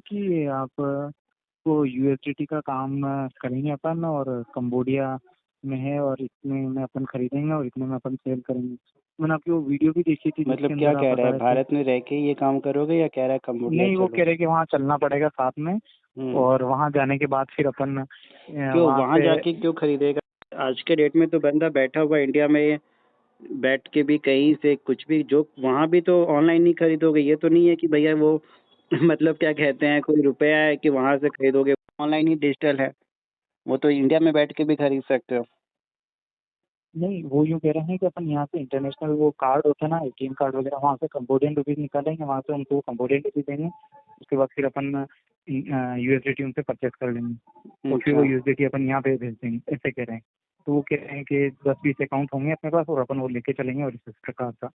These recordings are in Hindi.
कि आप को यूएसडीटी का काम करेंगे अपन, और कंबोडिया में है, और इतने में अपन खरीदेंगे और इतने में अपन सेल करेंगे। मैंने आपकी वो वीडियो भी देखी थी मतलब जिसके क्या अंदर आप कह रहा बता है, रहे थे। भारत में रह के ये काम करोगे या कह रहा है कंबोडिया नहीं, वो चलो? कह रहे कि वहाँ चलना पड़ेगा साथ में, और वहाँ जाने के बाद फिर अपन क्यों वहाँ वहां पे। जाके क्यों खरीदेगा? आज के डेट में तो बंदा बैठा हुआ इंडिया में बैठ के भी कहीं से कुछ भी, जो वहां भी तो ऑनलाइन ही खरीदोगे। ये तो नहीं है कि भैया वो मतलब क्या कहते हैं, कोई रुपया है कि वहां से खरीदोगे। ऑनलाइन ही डिजिटल है, वो तो इंडिया में बैठ के भी खरीद सकते हो। नहीं, वो यूँ कह रहे हैं कि अपन यहाँ से इंटरनेशनल वो कार्ड होता है ना, एटीएम कार्ड वगैरह, वहाँ से कंबोडियन रुपीज निकालेंगे, वहाँ से उनको कंबोडियन रुपीज देंगे। उसके बाद फिर अपन यूएसडीटी उनसे परचेस कर लेंगे, और फिर वो अच्छा। यूएसडीटी अपन यहाँ पे भेज देंगे, ऐसे कह रहे हैं। तो वो कह रहे हैं कि 10-20 अकाउंट होंगे अपने पास, और अपन वो लेके चलेंगे, और इस प्रकार का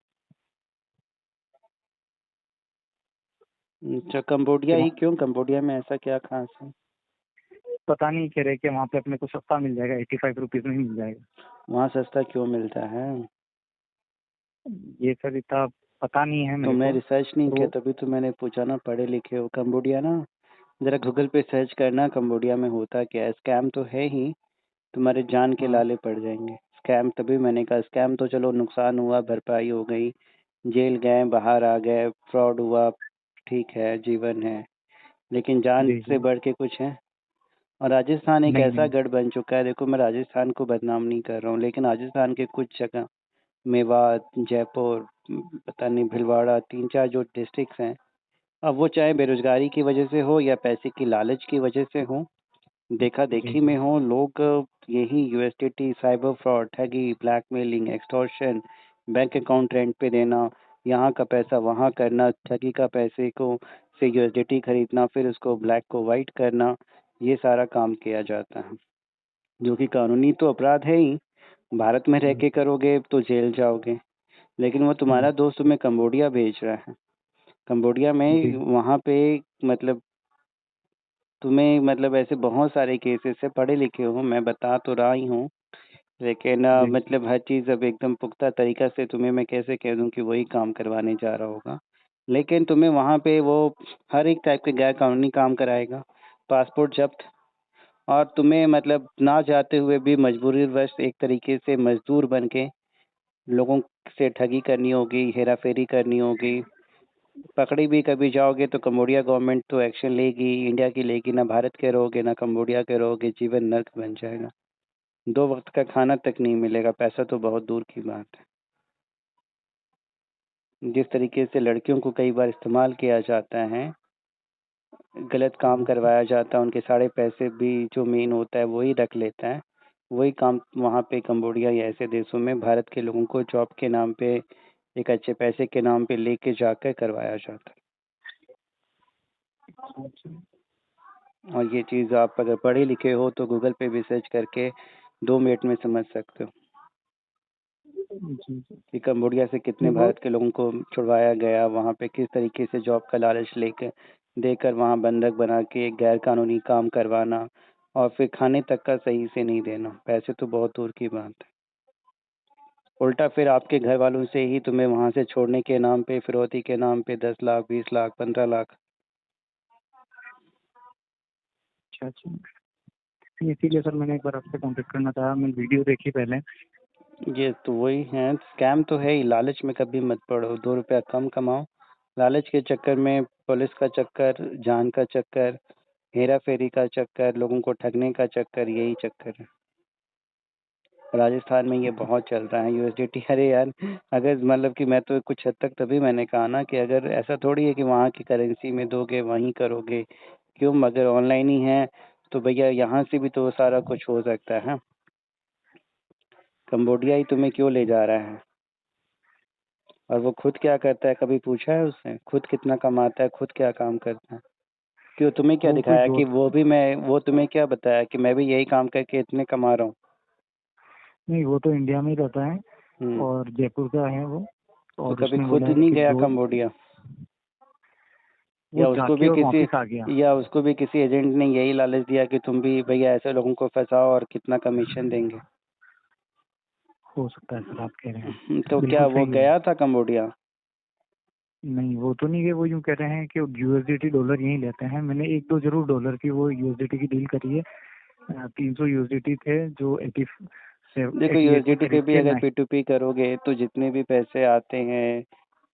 अच्छा, कंबोडिया कि ही क्यों? कंबोडिया में ऐसा क्या खास है? पता नहीं, कह रहे कि वहाँ पे अपने को सस्ता मिल जाएगा, 85 रुपीज में ही मिल जाएगा। वहाँ सस्ता क्यों मिलता है? ये सब इतना पता नहीं है मेरे तुमने को। रिसर्च नहीं किया तो तभी तो मैंने पूछा ना, पढ़े लिखे हो। कंबोडिया ना, जरा गूगल पे सर्च करना कंबोडिया में होता क्या है। स्कैम तो है ही, तुम्हारे जान के हाँ, लाले पड़ जाएंगे। स्कैम तभी मैंने कहा, स्कैम तो चलो नुकसान हुआ, भरपाई हो गई, जेल गए, बाहर आ गए, फ्रॉड हुआ, ठीक है, जीवन है। लेकिन जान जी से जी। बढ़ के कुछ है। और राजस्थान एक नहीं ऐसा नहीं। गढ़ बन चुका है। देखो, मैं राजस्थान को बदनाम नहीं कर रहा हूँ, लेकिन राजस्थान के कुछ जगह, मेवात, जयपुर, पता नहीं भीलवाड़ा, 3-4 जो डिस्ट्रिक्ट्स हैं, अब वो चाहे बेरोजगारी की वजह से हो या पैसे की लालच की वजह से हो, देखा जी देखी जी। में हो, लोग यही यूएसडीटी, साइबर फ्रॉड, ठगी, blackmailing, extortion, bank account rent पे देना, यहाँ का पैसा वहाँ करना, ठगी का पैसे को से यूएसडीटी खरीदना, फिर उसको ब्लैक को वाइट करना, ये सारा काम किया जाता है, जो कि कानूनी तो अपराध है ही। भारत में रह जी। के करोगे तो जेल जाओगे। लेकिन वो तुम्हारा दोस्त तुम्हें कंबोडिया भेज रहा है। कंबोडिया में जी वहाँ पे मतलब तुम्हें मतलब ऐसे बहुत सारे केसेस है, पढ़े लिखे हो, मैं बता तो रहा ही हूँ। लेकिन जी। मतलब हर चीज़ अब एकदम पुख्ता तरीका से तुम्हें मैं कैसे कह दूँ कि वही काम करवाने जा रहा होगा। लेकिन तुम्हें वहाँ पे वो हर एक टाइप के गैर कानूनी काम कराएगा, पासपोर्ट जब्त, और तुम्हें मतलब ना चाहते हुए भी मजबूरीवश एक तरीके से मजदूर बन के लोगों से ठगी करनी होगी, हेरा फेरी करनी होगी। पकड़ी भी कभी जाओगे तो कंबोडिया गवर्नमेंट तो एक्शन लेगी, इंडिया की लेगी, ना भारत के रहोगे ना कंबोडिया के रहोगे, जीवन नर्क बन जाएगा। 2 वक्त का खाना तक नहीं मिलेगा, पैसा तो बहुत दूर की बात है। जिस तरीके से लड़कियों को कई बार इस्तेमाल किया जाता है, गलत काम करवाया जाता है, उनके सारे पैसे भी जो मेन होता है वही रख लेता है। वही काम वहाँ पे कंबोडिया या ऐसे देशों में भारत के लोगों को जॉब के नाम पे, एक अच्छे पैसे के नाम पे लेके जाकर करवाया जाता है। और ये चीज़ आप अगर पढ़े लिखे हो तो गूगल पे भी सर्च करके 2 मिनट में समझ सकते हो जी। कि कंबोडिया से कितने नहीं, वो भारत के लोगों को छुड़वाया गया, वहाँ पे किस तरीके से जॉब का लालच लेकर देकर वहाँ बंधक बना के गैर कानूनी काम करवाना, और फिर खाने तक का सही से नहीं देना। पैसे तो बहुत दूर की बात है, उल्टा फिर आपके घर वालों से ही तुम्हें वहाँ से छोड़ने के नाम पे, फिरौती के नाम पे 10 लाख, 20 लाख, 15 लाख। अच्छा अच्छा। इसीलिए सर मैंने एक बार आपसे कांटेक्ट करना था, मैं वीडियो देखी पहले। ये तो वही है, स्कैम तो है ही। लालच में कभी मत पड़ो, 2 रुपया कम कमाओ। लालच के चक्कर में पुलिस का चक्कर, जान का चक्कर, हेरा फेरी का चक्कर, लोगों को ठगने का चक्कर, यही चक्कर है। राजस्थान में ये बहुत चल रहा है यूएसडीटी। अरे यार, अगर मतलब कि मैं तो कुछ हद तक तभी मैंने कहा ना कि अगर ऐसा थोड़ी है कि वहाँ की करेंसी में दोगे वहीं करोगे। क्यों, अगर ऑनलाइन ही है तो भैया यहाँ से भी तो सारा कुछ हो सकता है। कंबोडिया ही तुम्हें क्यों ले जा रहा है? और वो खुद क्या करता है, कभी पूछा है उसने? खुद कितना कमाता है, खुद क्या काम करता है? क्यों, तुम्हें क्या वो कोई दिखाया कि दोस्त। वो तुम्हें क्या बताया कि मैं भी यही काम करके इतने कमा रहा हूँ? नहीं, वो तो इंडिया में ही रहता है, हम्म। और जयपुर का है वो। तो और कभी उसने बोला खुद है नहीं कि गया दो, कंबोडिया? वो या उसको जाके भी और किसी वापिस आ गया। या उसको भी किसी एजेंट ने यही लालच दिया कि तुम भी भैया ऐसे लोगों को फंसाओ और कितना कमीशन देंगे? हो सकता है सर, आप कह रहे हैं। तो क्या बिल्कुल वो सही है। गया था कंबोडिया? नहीं, वो तो नहीं है। वो यूँ कह रहे हैं कि यूएसडीटी डॉलर यहीं लेते हैं। मैंने एक दो जरूर डॉलर की वो यूएसडीटी की डील करी है। 300 यूएसडीटी थे जो देखो 88 को यूएसडीटी पे खरीद भी के अगर ना। P2P करोगे तो जितने भी पैसे आते हैं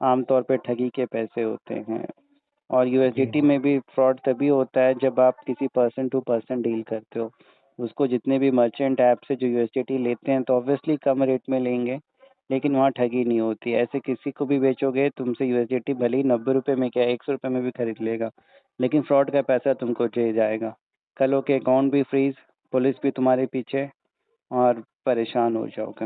आमतौर पे ठगी के पैसे होते हैं। और जी यूएसडीटी जी। में भी फ्रॉड तभी होता है जब आप किसी पर्सन टू पर्सन डील करते हो। उसको जितने भी मर्चेंट ऐप से जो यूएसडीटी लेते हैं तो ऑब्वियसली कम रेट में लेंगे, लेकिन वहाँ ठगी नहीं होती। ऐसे किसी को भी बेचोगे तुमसे यूएसडीटी भले ही 90 रुपये में क्या 100 रुपये में भी खरीद लेगा, लेकिन फ्रॉड का पैसा तुमको दे जाएगा। कल हो के अकाउंट भी फ्रीज, पुलिस भी तुम्हारे पीछे, और परेशान हो जाओगे।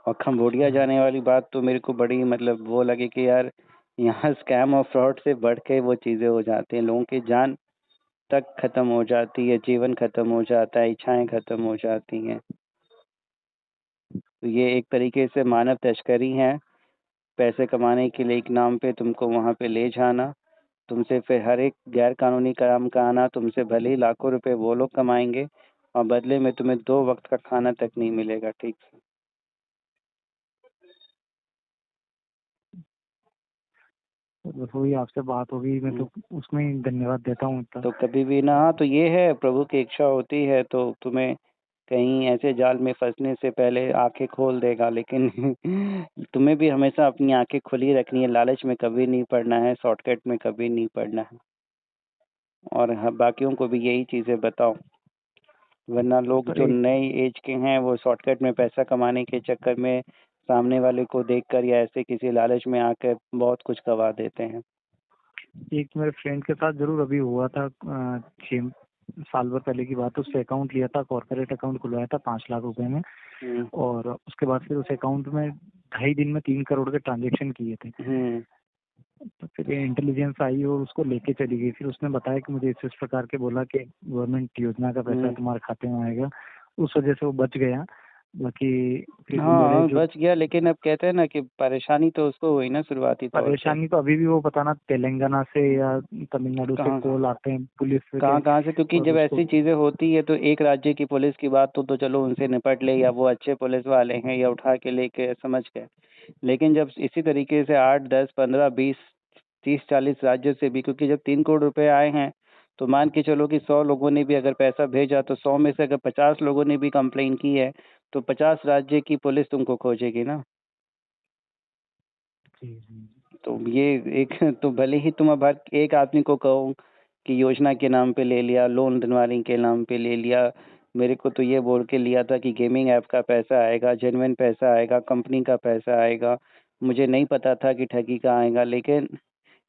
और कंबोडिया अच्छा। जाने वाली बात तो मेरे को बड़ी मतलब वो लगे कि यार यहाँ स्कैम और फ्रॉड से बढ़ के वो चीज़ें हो जाती हैं, लोगों की जान तक खत्म हो जाती है, जीवन खत्म हो जाता है, इच्छाएं खत्म हो जाती हैं। तो ये एक तरीके से मानव तस्करी है। पैसे कमाने के लिए एक नाम पे तुमको वहाँ पे ले जाना, तुमसे फिर हर एक गैर कानूनी काम कराना, तुमसे भले ही लाखों रुपए वो लोग कमाएंगे और बदले में तुम्हें 2 वक्त का खाना तक नहीं मिलेगा ठीक से। तो बस वही आपसे बात होगी, मैं हम्म। तो उसमें ही धन्यवाद देता हूँ इतना। तो कभी भी ना, हाँ तो ये है प्रभु की इच्छा होती है तो तुम्हें कहीं ऐसे जाल में फंसने से पहले आंखें खोल देगा, लेकिन तुम्हें भी हमेशा अपनी आंखें खुली रखनी है, लालच में कभी नहीं पड़ना है, शॉर्टकट में कभी नहीं पड़ना है। और बाकियों को भी यही चीज़ें बताओ, वरना लोग पर जो एक नए एज के हैं वो शॉर्टकट में पैसा कमाने के चक्कर में सामने वाले को देखकर या ऐसे किसी लालच में आकर बहुत कुछ गवा देते हैं। एक मेरे फ्रेंड के साथ जरूर अभी हुआ था। 6 साल भर पहले की बात है। उससे अकाउंट लिया था, कॉर्पोरेट अकाउंट खुलवाया था 5 लाख रुपए में। हम्म। और उसके बाद फिर उस अकाउंट में 2.5 दिन में 3 करोड़ के ट्रांजेक्शन किए थे। हम्म। तो फिर इंटेलिजेंस आई और उसको लेके चली गई। फिर उसने बताया कि मुझे इस प्रकार के बोला कि गवर्नमेंट योजना का पैसा हम्म। तुम्हारे खाते में आएगा। उस वजह से वो बच गया। बाकी फिर मेरे हाँ जो बच गया, लेकिन अब कहते हैं ना कि परेशानी तो उसको हुई ना शुरुआती तौर पे। परेशानी तो अभी भी वो बताना, तेलंगाना से या तमिलनाडु से कहाँ कॉल आते हैं पुलिस के। कहाँ कहाँ से, क्योंकि और जब उसको ऐसी चीज़ें होती है तो एक राज्य की पुलिस की बात तो चलो उनसे निपट ले, या वो अच्छे पुलिस वाले हैं या उठा के लेके समझ गए। लेकिन जब इसी तरीके से 8 10 15 20 30 40 राज्य से भी, क्योंकि जब 3 करोड़ रुपए आए हैं तो मान के चलो कि 100 लोगों ने भी अगर पैसा भेजा तो 100 में से अगर 50 लोगों ने भी कंप्लेन की है तो 50 राज्य की पुलिस तुमको खोजेगी ना। जी जी। तो ये एक तो भले ही तुम अब हर एक आदमी को कहो कि योजना के नाम पे ले लिया, लोन दिलवाने के नाम पे ले लिया, मेरे को तो ये बोल के लिया था कि गेमिंग ऐप का पैसा आएगा, जेन्युइन पैसा आएगा, कंपनी का पैसा आएगा, मुझे नहीं पता था कि ठगी का आएगा। लेकिन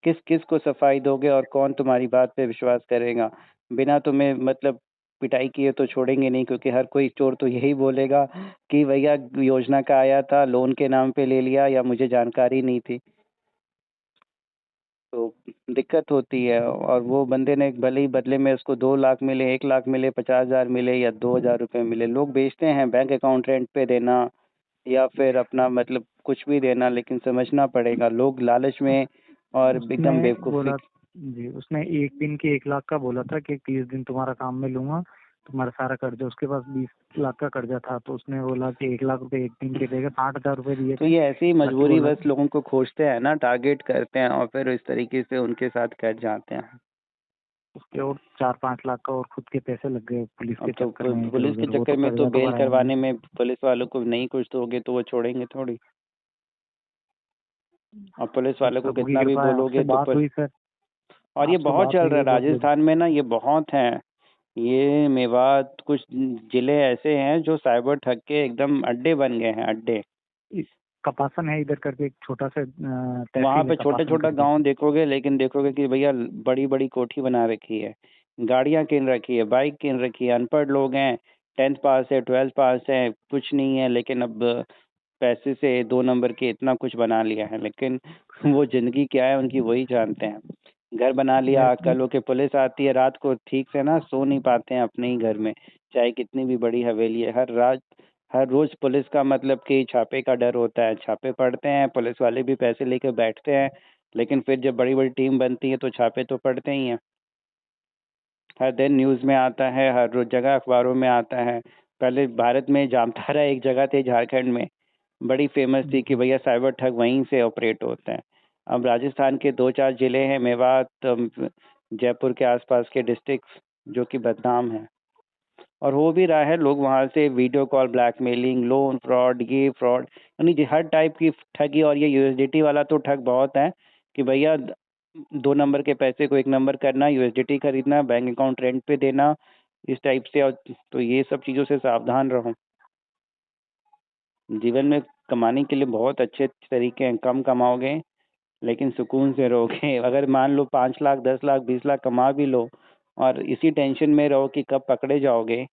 किस किस को सफाई दोगे और कौन तुम्हारी बात पे विश्वास करेगा? बिना तुम्हें मतलब पिटाई किए तो छोड़ेंगे नहीं, क्योंकि हर कोई चोर तो यही बोलेगा कि भैया योजना का आया था, लोन के नाम पे ले लिया, या मुझे जानकारी नहीं थी। तो दिक्कत होती है। और वो बंदे ने भले ही बदले में उसको 2 लाख मिले, 1 लाख मिले, 50,000 मिले या 2,000 रुपये मिले, लोग बेचते हैं बैंक अकाउंट रेंट पे देना या फिर अपना मतलब कुछ भी देना, लेकिन समझना पड़ेगा लोग लालच में और उसने एकदम बेवकूफ़ी। बोला जी, उसने एक दिन के 1 लाख का बोला था कि 30 दिन तुम्हारा काम में लूंगा, तुम्हारा सारा कर्जा। उसके पास 20 लाख का कर्जा था, तो उसने बोला कि 1 लाख रुपए एक दिन के देगा। 60,000 रुपए दिए तो थे। ये ऐसी ही बाकी मजबूरी बोला बस लोगों को खोजते हैं ना, टारगेट करते हैं और फिर इस तरीके से उनके साथ कट जाते हैं। उसके और 4-5 लाख का और खुद के पैसे लग गए पुलिस अब के तो चक्कर में इधर पुलिस के उधर। वो चक्कर तो में तो कर्जा तो बेल भराएंगे नहीं। करवाने में पुलिस वालों को नहीं कुछ दोगे तो वो छोड़ेंगे थोड़ी। और पुलिस तो वालों को प्रभु की कितना भी कृपा है, आपसे बोलोगे तो बात हुई सर। और ये आपसे बहुत बात चल हुई रहा है है बहुत बढ़िया। राजस्थान में ना, ये बहुत है। ये मेवात कुछ जिले ऐसे हैं जो साइबर ठग के एकदम अड्डे बन गए हैं, अड्डे। कपासन है इधर करके, एक छोटा सा वहाँ तहसील है पे छोटा कपासन छोटा करके। गांव देखोगे, लेकिन देखोगे कि भैया बड़ी बड़ी कोठी बना रखी है, गाड़ियां किन रखी है, बाइक किन रखी है, अनपढ़ लोग हैं, 10th पास है, 12th पास है, कुछ नहीं है, लेकिन अब पैसे से 2 नंबर के इतना कुछ बना लिया है। लेकिन वो जिंदगी क्या है उनकी वही जानते हैं। घर बना लिया, वैसे कल होके पुलिस आती है, रात को ठीक से ना सो नहीं पाते हैं अपने ही घर में, चाहे कितनी भी बड़ी हवेली है। हर रात हर रोज पुलिस का मतलब कि छापे का डर होता है, छापे पड़ते हैं, पुलिस वाले भी पैसे लेके बैठते हैं, लेकिन फिर जब बड़ी बड़ी टीम बनती है तो छापे तो पड़ते ही हैं। हर दिन न्यूज़ में आता है, हर रोज जगह अखबारों में आता है। पहले भारत में जामतारा एक जगह थे झारखंड में, बड़ी फेमस थी कि भैया साइबर ठग वहीं से ऑपरेट होते हैं। अब राजस्थान के 2-4 ज़िले हैं, मेवात, जयपुर के आसपास के डिस्ट्रिक्ट्स जो कि बदनाम हैं और हो भी रहा है। लोग वहाँ से video call, blackmailing, loan fraud, ये फ्रॉड, यानी हर टाइप की ठगी। और ये यूएसडीटी वाला तो ठग बहुत है कि भैया 2 नंबर के पैसे को 1 नंबर करना, यूएसडीटी खरीदना, बैंक अकाउंट रेंट पे देना, इस टाइप से। और तो ये सब चीज़ों से सावधान रहो। जीवन में कमाने के लिए बहुत अच्छे तरीके हैं। कम कमाओगे लेकिन सुकून से रहोगे। अगर मान लो 5 लाख, 10 लाख, 20 लाख कमा भी लो और इसी टेंशन में रहो कि कब पकड़े जाओगे,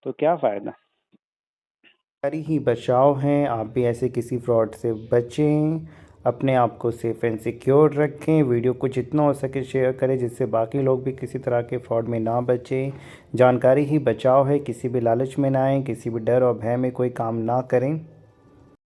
तो क्या फ़ायदा। सारी ही बचाव हैं। आप भी ऐसे किसी फ्रॉड से बचें, अपने आप को सेफ एंड सिक्योर रखें। वीडियो को जितना हो सके शेयर करें जिससे बाकी लोग भी किसी तरह के फ्रॉड में ना बचें। जानकारी ही बचाव है। किसी भी लालच में ना आएँ, किसी भी डर और भय में कोई काम ना करें।